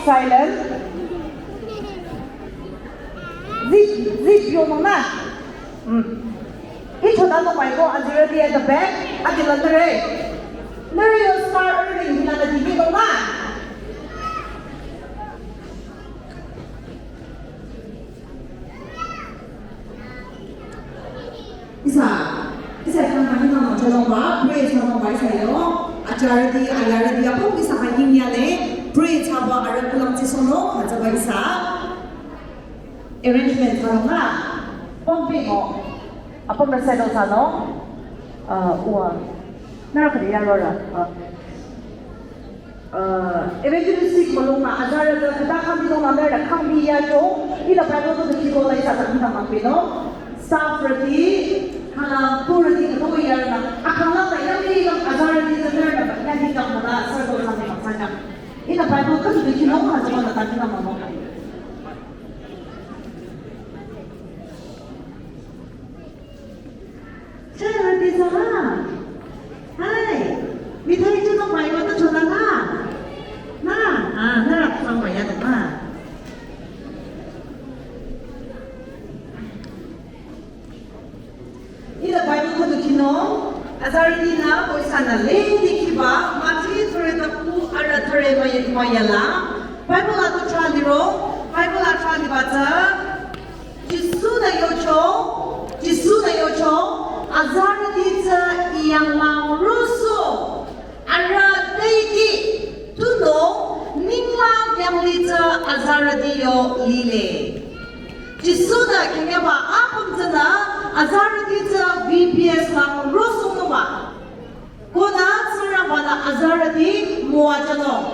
Silent. Zip yung mga. Ito na nung may ko, ready at the back, at the laundry. There you start earning, hindi na nagiging mga. Isa kang kanina mga chalong ba? Praise na mga bay sa'yo. Ajaradi, ayaradi ako, isa kayong yale. Pray chaba arak kulang chisono kajabai sa arrangement tharo nga pumping o apa mercedo sano uang nara kaya lora evangelistic malunga azara da kita kami dong amera kami ya jo ila prado to dikiko lai sa kita mapino staff ready kana purati to yar na akala ta yami lang azara di sa nera na kani ka mala sa ko sa mga ina Bible kasi di kinuha sa mga natin na mamamay. Siya, di sana. Hai, mitay ito ng bayo at ito na na. Narap sa maya na. Ina Bible ko di kinuha. Azari na po sana lady kiba mati thore ta ku ara thore mayala Bible ato chandiro Bible ato chandibata Jisu na yocho azari ta iyang mauruso ara deiki tuno ningla yang lita azari yo lile Jisu na kanya ba apam tana azari ta VBS mauruso Kuna sarang wana azarati muajano.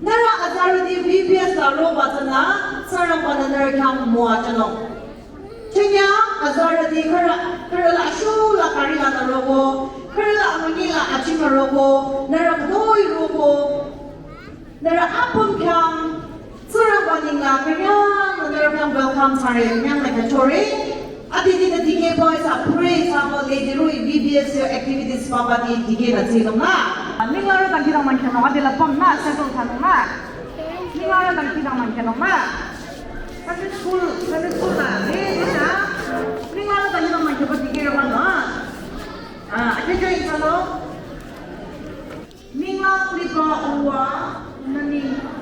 Nara azarati VBS laro batana sarang wana nara kang muajano. Chenya azarati kara la shu la karila na robo, kara la amangila achima robo, nara kadoi robo, nara apon kang sarang wana nga kanya nara kang welcome sari kanyang nagkachori. Ati di na dige boys a pray sama lady Rui VBS activities papa di dige na sino nga. Ningaro tang kirang man kano adi la pom na settle kano nga. Ningaro tang kirang man kano nga. Kasi school na. Na. Ningaro tang kirang man kano dige ra man na. Ati join kano. Ningaro di pa uwa nani.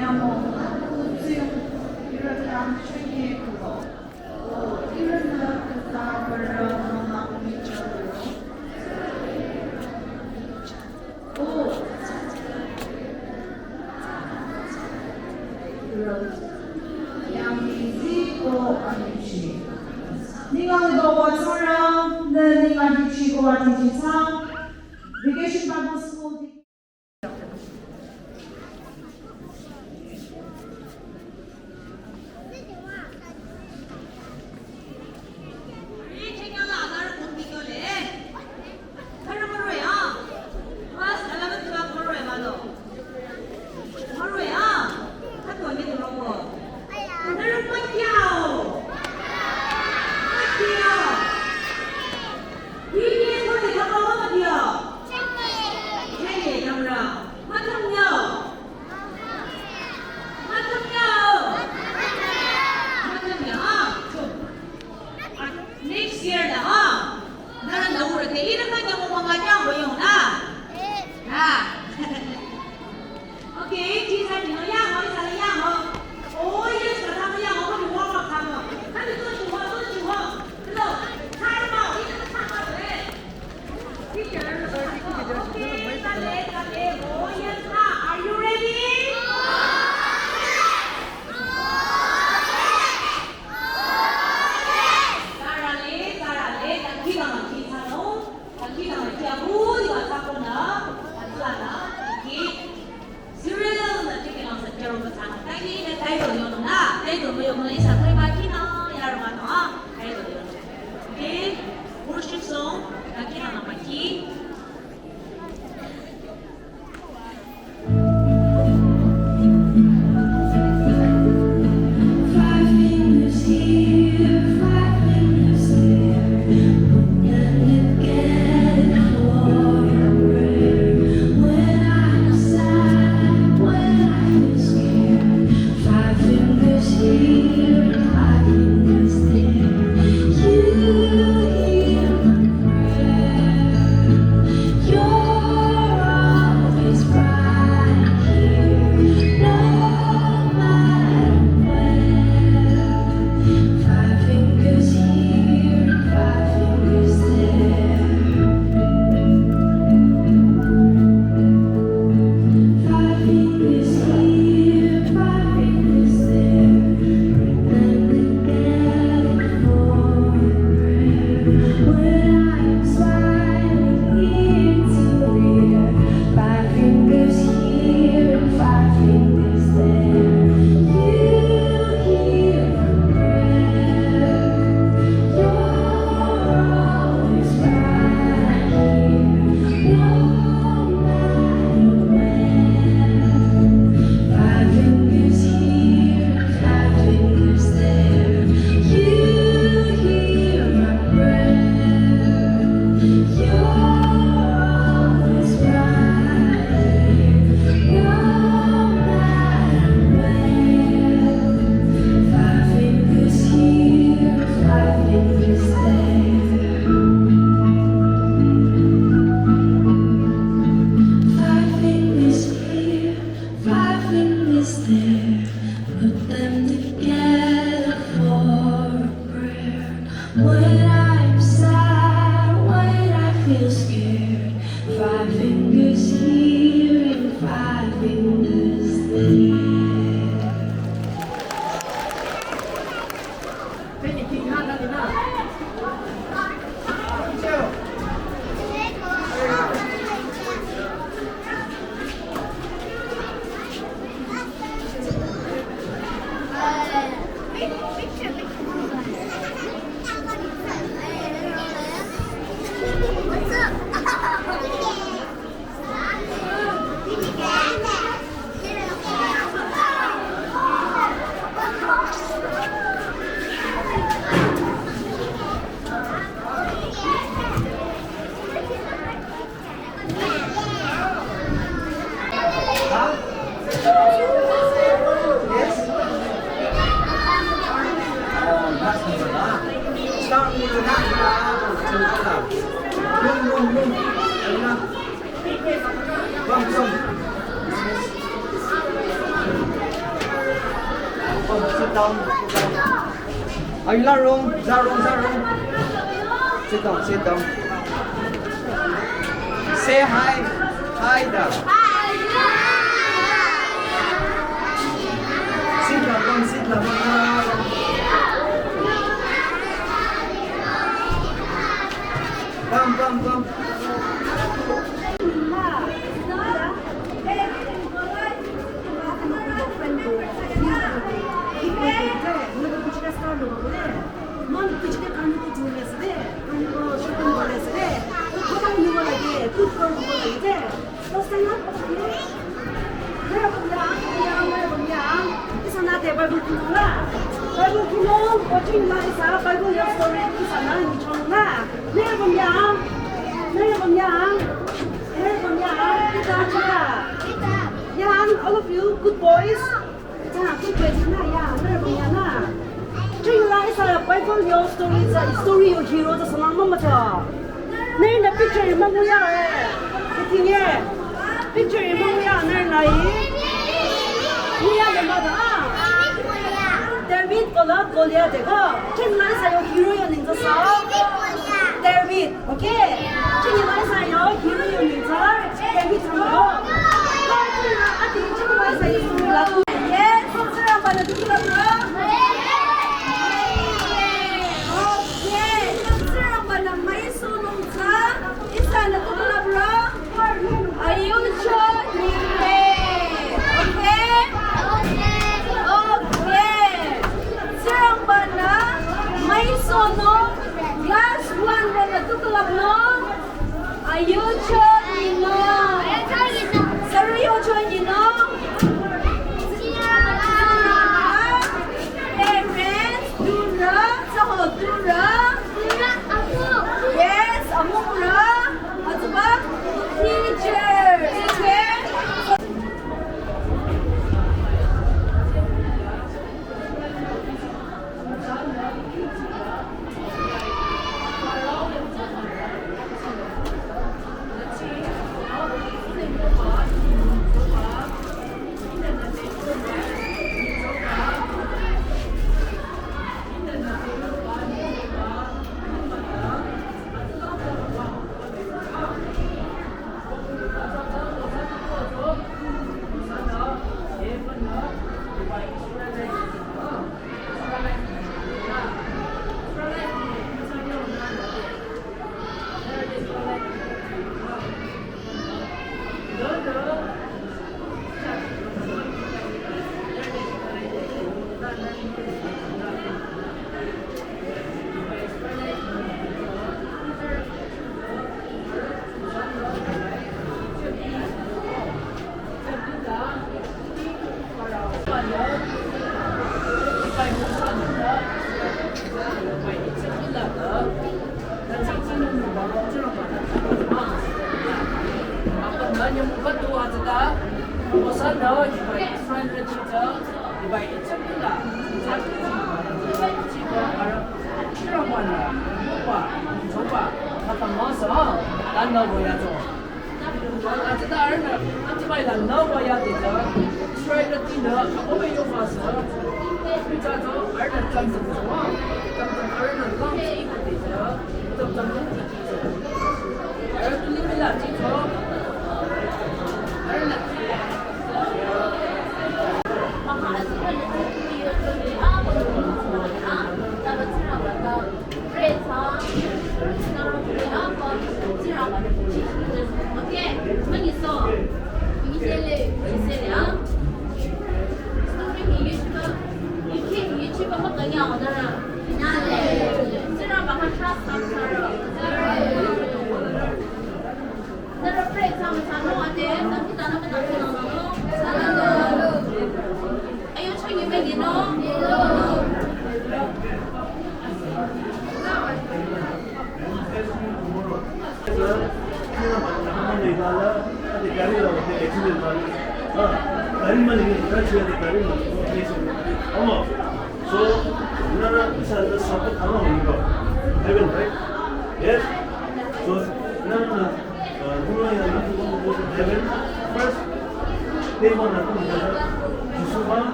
Yang Soram, learning on Chico Artisan, Vacation Bible School. Sit down. Are you not wrong? Is that wrong? Is that wrong? Sit down, sit down. Say hi. Hi there. Sit down, sit down. non piccole canne di giuresde, non shopping bolesde, cosa non vuole che tutto vuole che lo stai facendo? Isana de Bible kunula. Bible kuno, watching na isa Bible your story isana ni chongna. Ne bomyang. Kita chika. Yang all of you good boys. Ja, good boys na ya. Ne bomyang na. Ching na isa Bible your story is a story your hero the sana mama cha. Ne na picture mamu ya eh. Kitinge. Picture mamu ya ne nai. Iya lembaga. David kolab Goliath ega. Chinna sayo hero yo ninja sa. David, okay? Chinna sayo hero yo ninja. David sayo. Chinna ati chinna sayo sumila. Yes, sira bana dikila bro. Okay, sira bana mai sunong sa. Isa na to bro. Ayun siya ni sono last one na tukulak no ayucho ino saruyocho ino parents dura saho dura yes amura atuba teacher okay.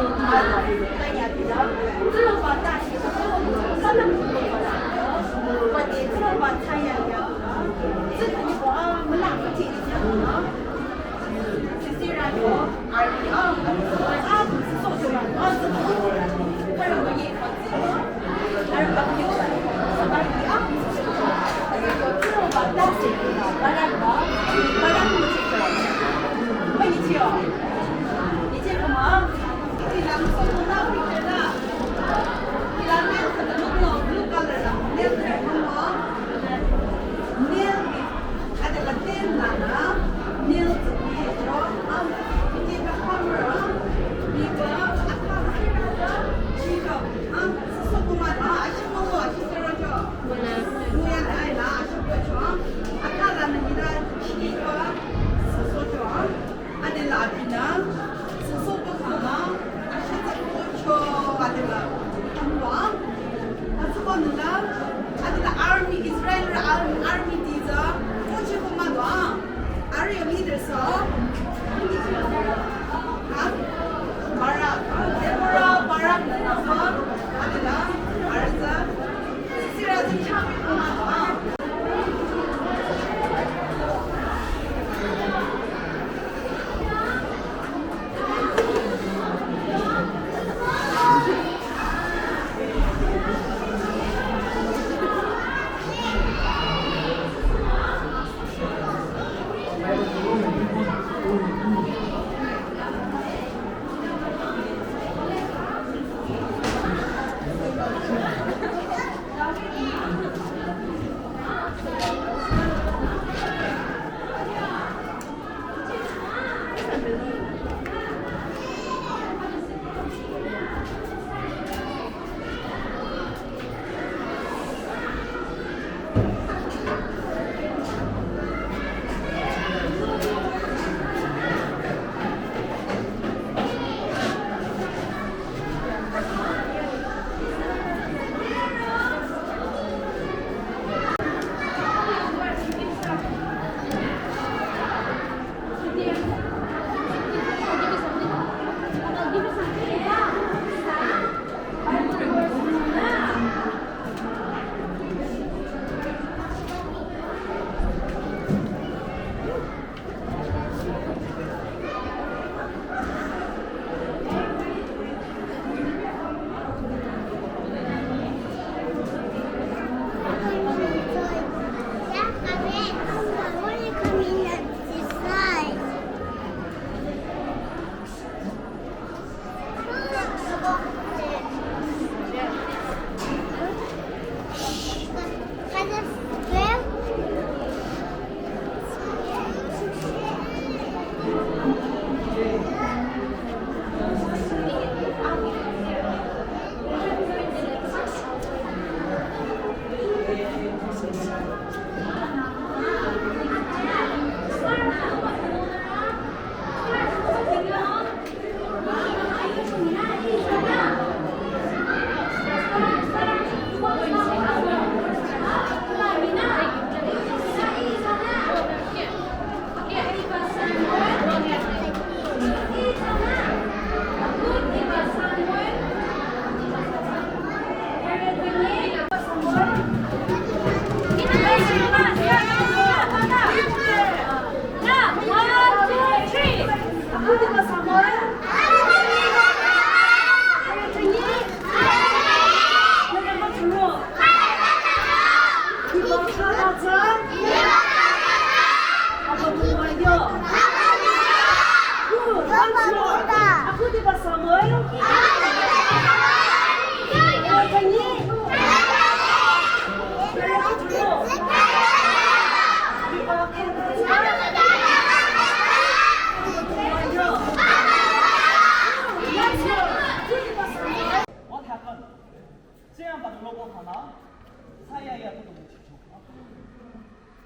在亚地的，这种把大西三两多了，我的这种把太阳呀，这个你把我们两个天天呢，就是然后啊，不是说出来，是他让我一看，而把你来，把你啊，这种把大西把那个，把那个去做，没你去哦，你去干嘛？你两个手拿回去了，你两个可能弄干了了，你在干嘛？你ada latin mana? Ni tu ni jo, ni dah kamera, ni dah apa? Jika, sesuatu mana? Asyik mau, asyik terus. Mungkin ada, asyik berjuang. Akala ni dah jika sesuatu ada labina, sesuatu mana? Asyik terus adalah kamera. Sesuatu mana? Adalah army Israel army tiga, coach komando, area leader so, barak, barak nama adalah arza, sirajin kami komando.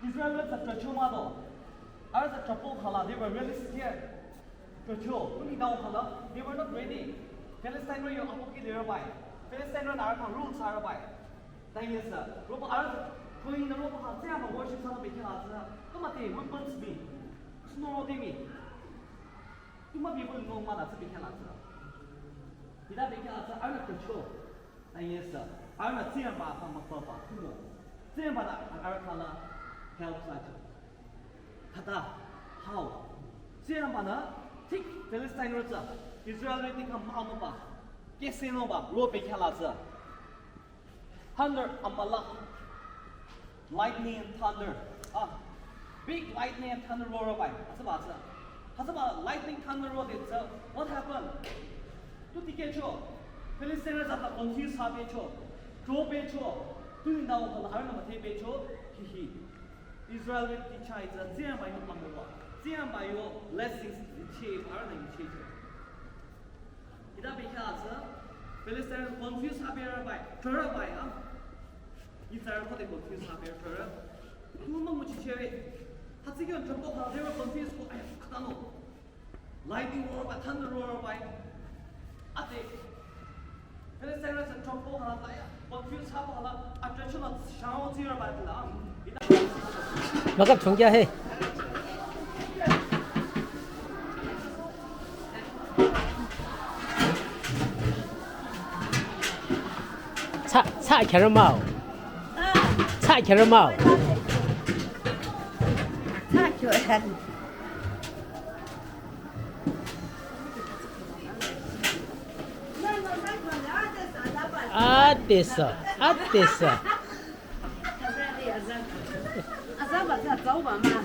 Israel sa tracho mado, ar sa trapo khala, they were really scared. Tracho, kuni daw khala, they were not ready. Palestine ro yo apoki lera bai. Palestine ro ar ka rules ar bai. Dai yes sir. Ro ar koi na ro ka sa ma worship sa be khala sa. Kamate weapons be. Snow de mi. Ima people no mana sa be khala sa. 이다 비켜서 알아 control. 아이에서 알아 지연 봐 한번 봐봐. 지연 봐다 알아 칸라 help 사죠. 하다 how 지연 봐나 틱 팔레스타인으로서 이스라엘에 틱한 마음 봐. 깨세노 봐. 로 비켜라서 thunder amala lightning and thunder big lightning and thunder roar by 하서봐 lightning thunder roar 됐어 what happened 또 티켓초 필리스틴을 잡다 confuse 하베초 조베초 두인다고 걸 하는 거 대베초 히히 이스라엘 티차이자 지양바요 방법과 지양바요 blessings 이치 바르는 이치죠 이다 비켜서 필리스틴을 confuse 하베라 바이 저라 바이야 이스라엘 코데 confuse 하베라 저라 두만 무치체에 하지견 전부 다 they were confused 아야 카다노 lightning roar by thunder roar by 아데 필리스틴에서 전부 하나 다야 confuse 하고 하나 attention 샤워 지어 봐라 막업 종결해. 차 캐러마우. 차 캐러마우. 차 교환. 아 됐어. 아 됐어. 아싸바 자走吧嘛。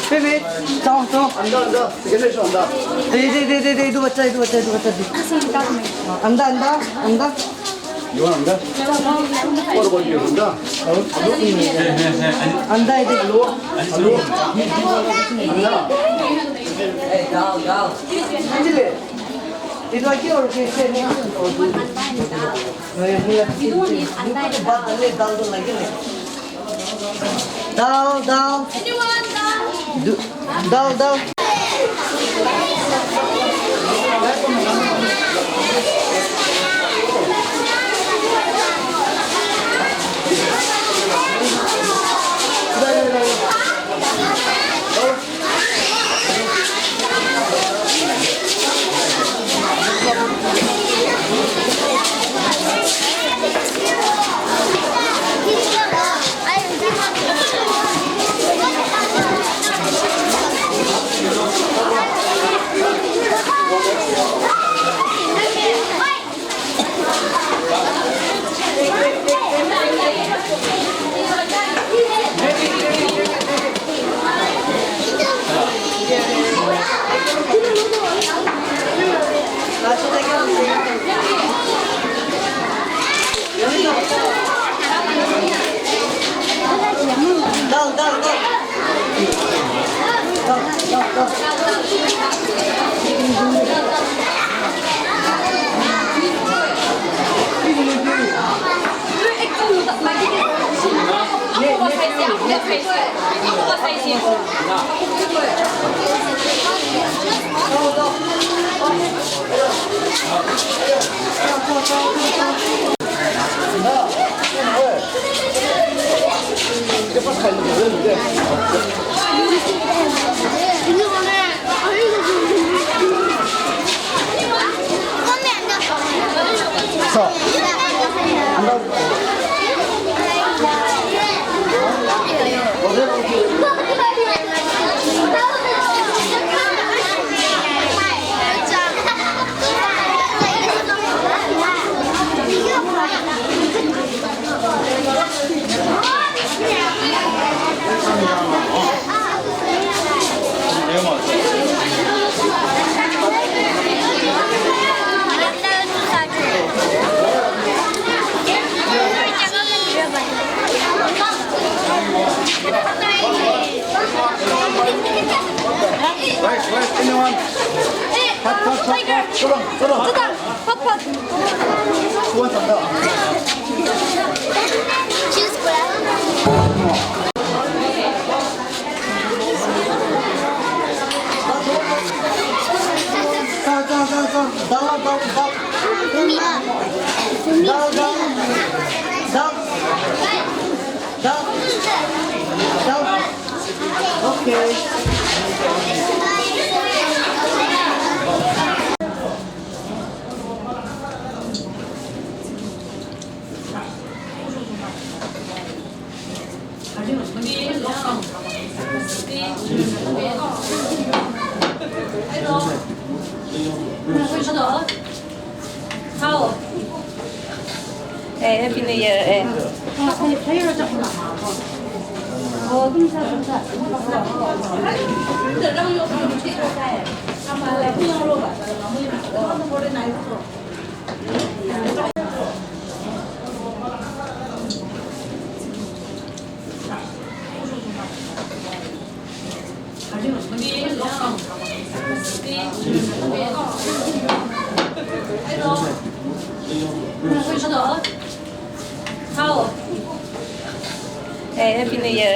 菲，走走，앉아，这个是앉아。对，이거 맞자，이거 맞자，이거 맞자。앉아。 이건 앉아? 꼬르꼬르 앉아. 앉아 이제. 앉아. 에이, 가. 앉을래. 이거 aquí o que se me Dal. 감사합니다. one. Hot, hot, hot, Tiger. hot. Go on, go on. Hot pot. Who wants some milk? Choose grab. Go. Down. Okay. Happy New Year. Happy New Year.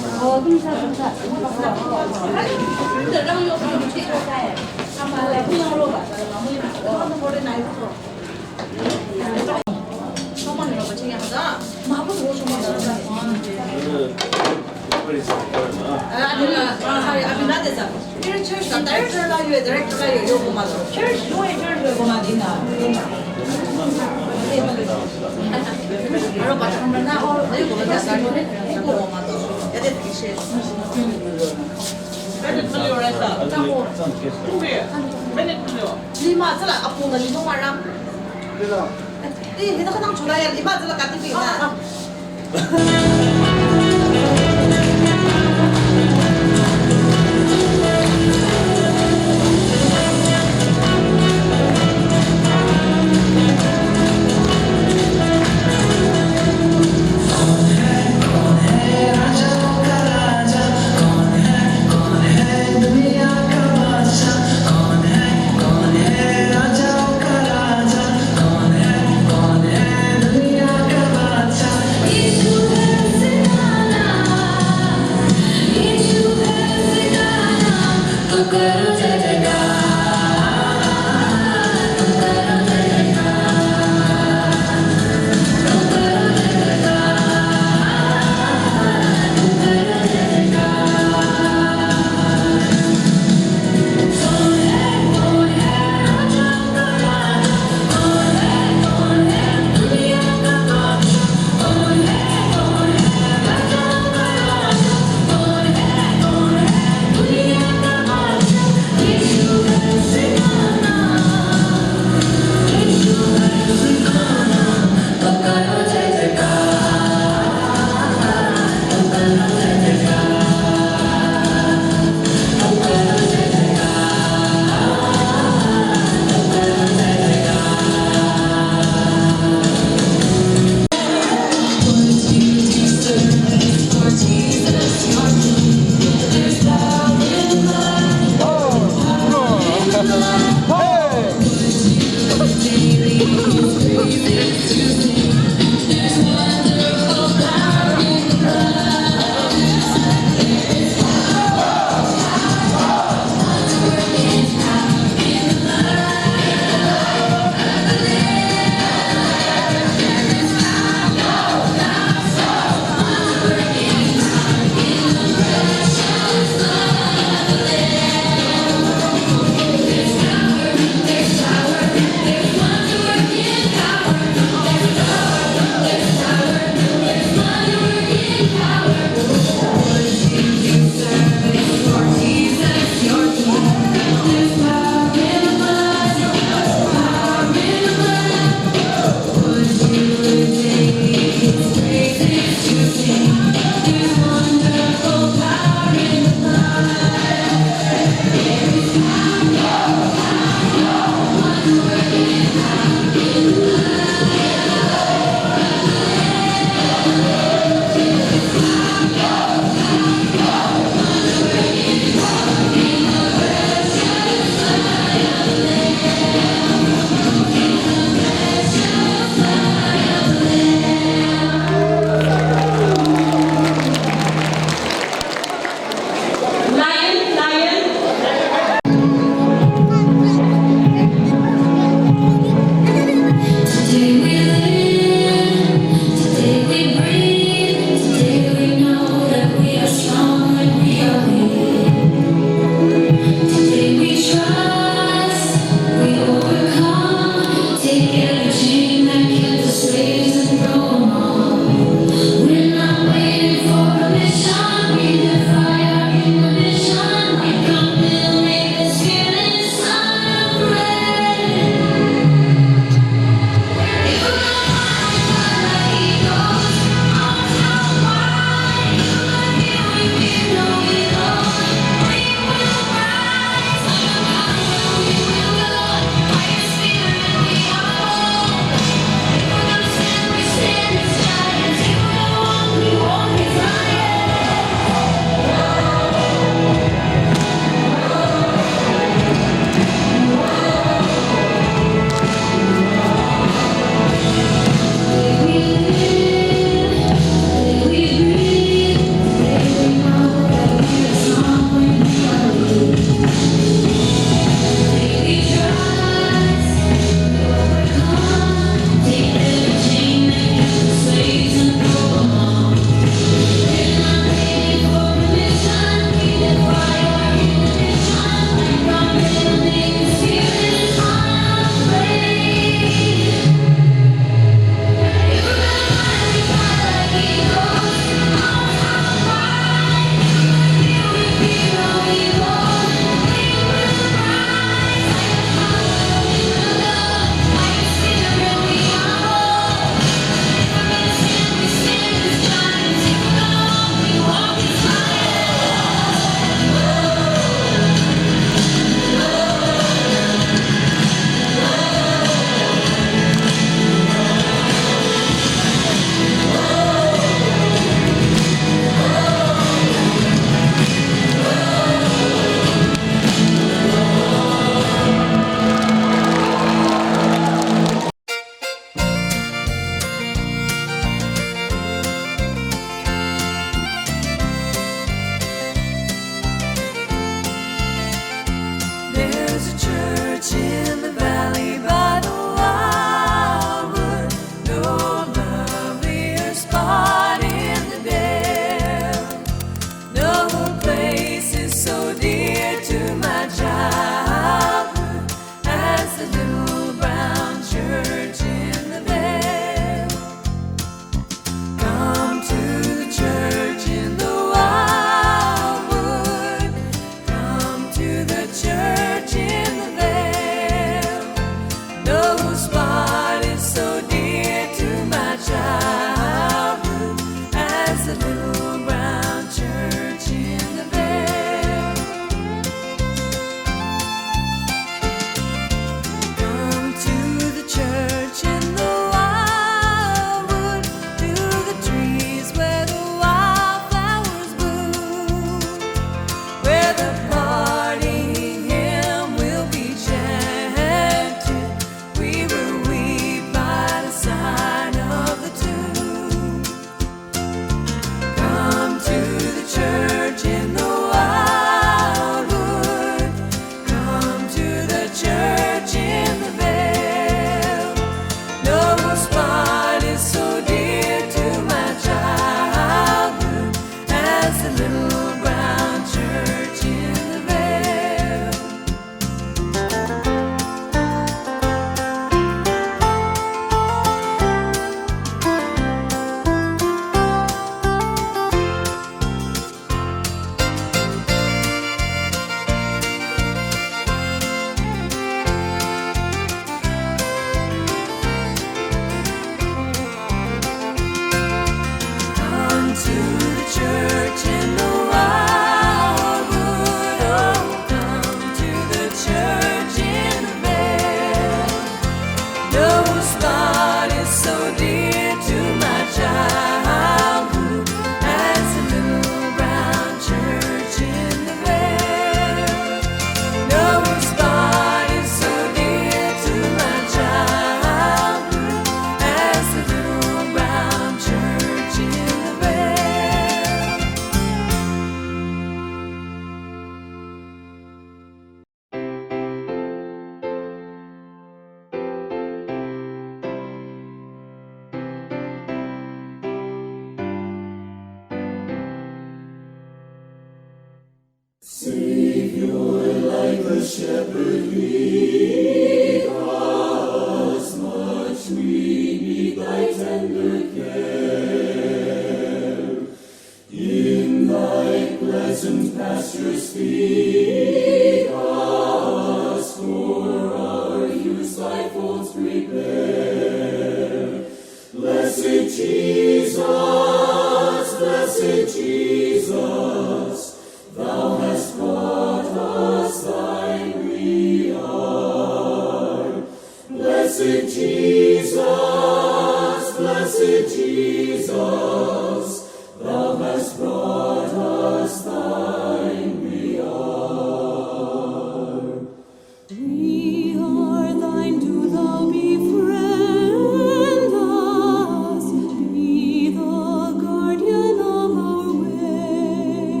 We are thine, do thou befriend us, be the guardian of our way.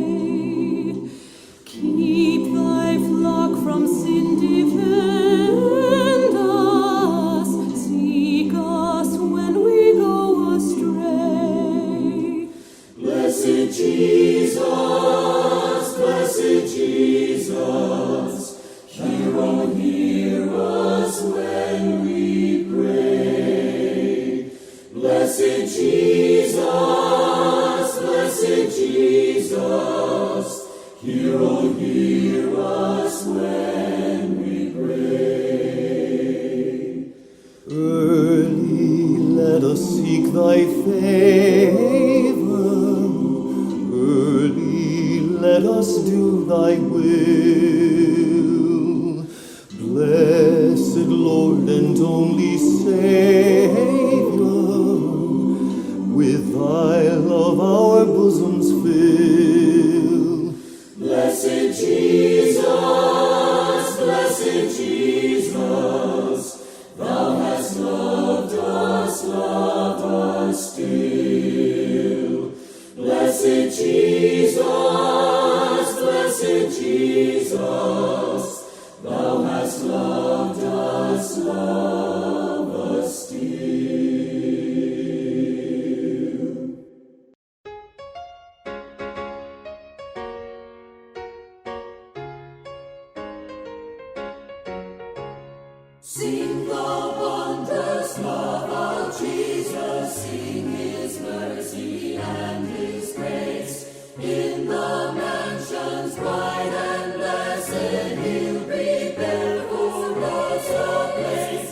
Keep thy flock from sin, defend us, seek us when we go astray. Blessed Jesus, hear, oh, hear us when we pray. Blessed Jesus, hear, oh, hear us when we pray. Early let us seek thy favor, early let us do thy will. Blessed Lord and only Savior, with thy love our bosoms fill. Blessed Jesus, thou hast loved us still. Blessed Jesus, thou hast loved us still. Sing the wondrous love of Jesus, sing his mercy and his grace. In the mansions bright and blessed, he'll prepare for us a place.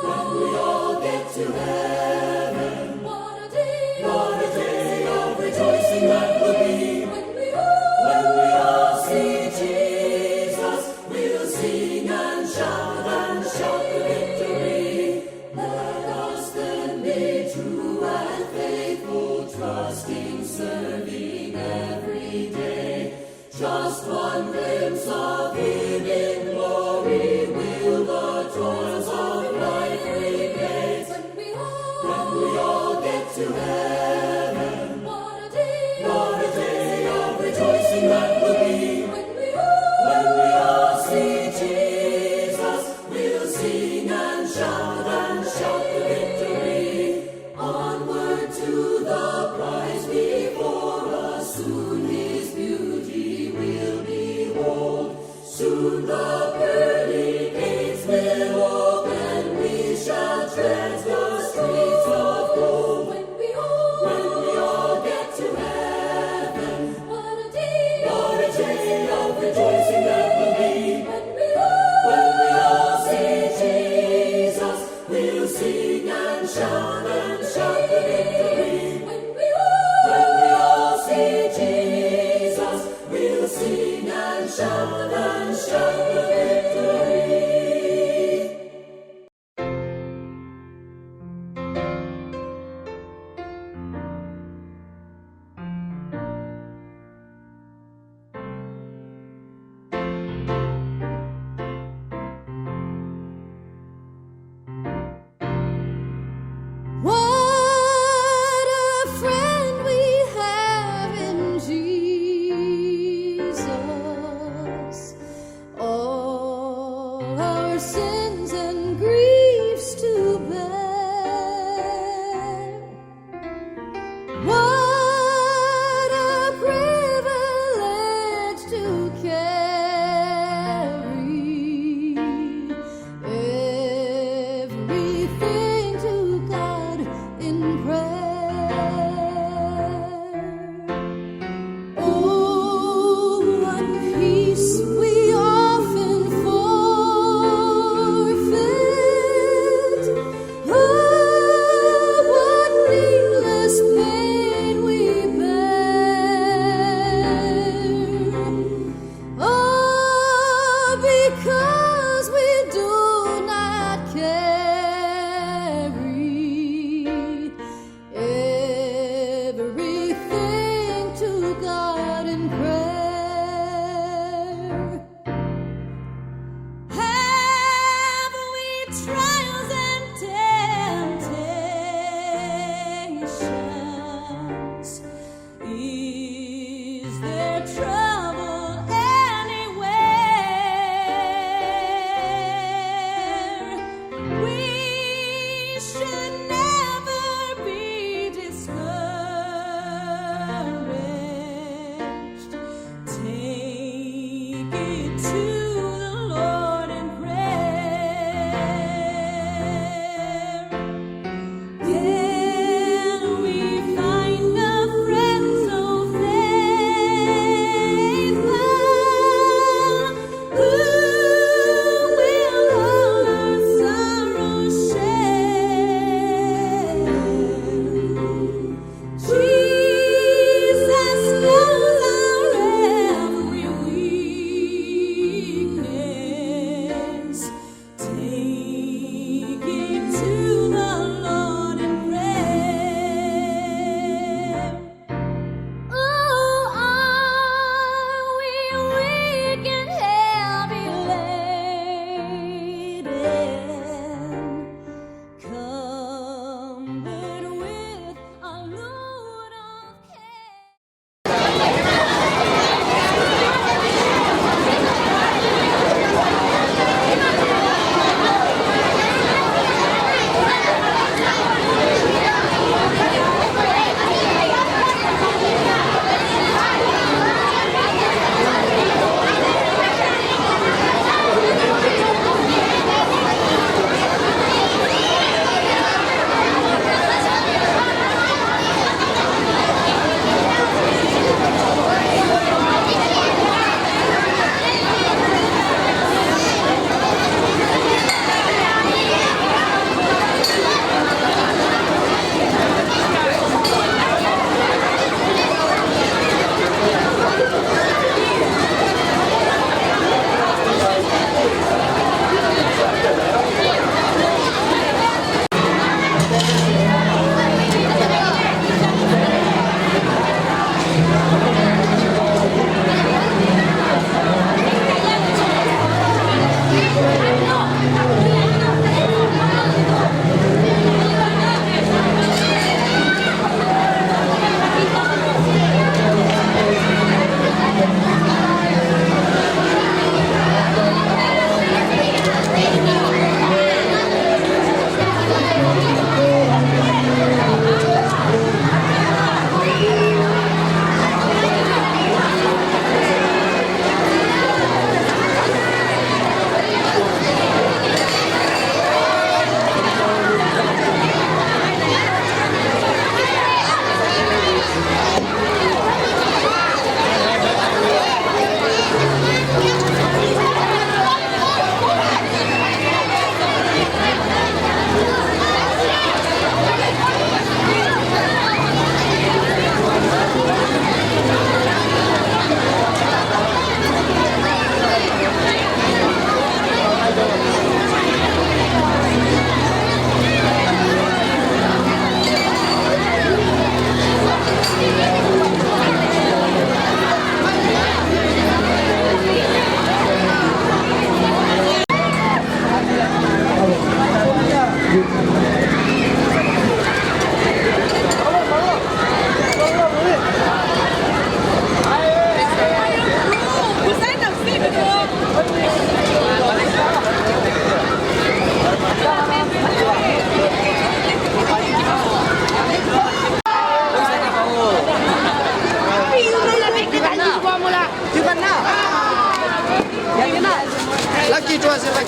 When we all get to heaven, what a day of rejoicing that will be. When we all see Jesus, we'll sing and shout the victory. Let us then be true and faithful, trusting, serving every day. Just one glimpse of him in glory, will the toils of life replace. When we all get to heaven, what a day of rejoicing that will be. When we all see Jesus, we'll sing and shout the victory. Onward to the prize before us, soon his beauty we'll behold. Soon the pearly gates will open, we shall tread the streets of gold. When we all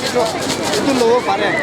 itu loh pare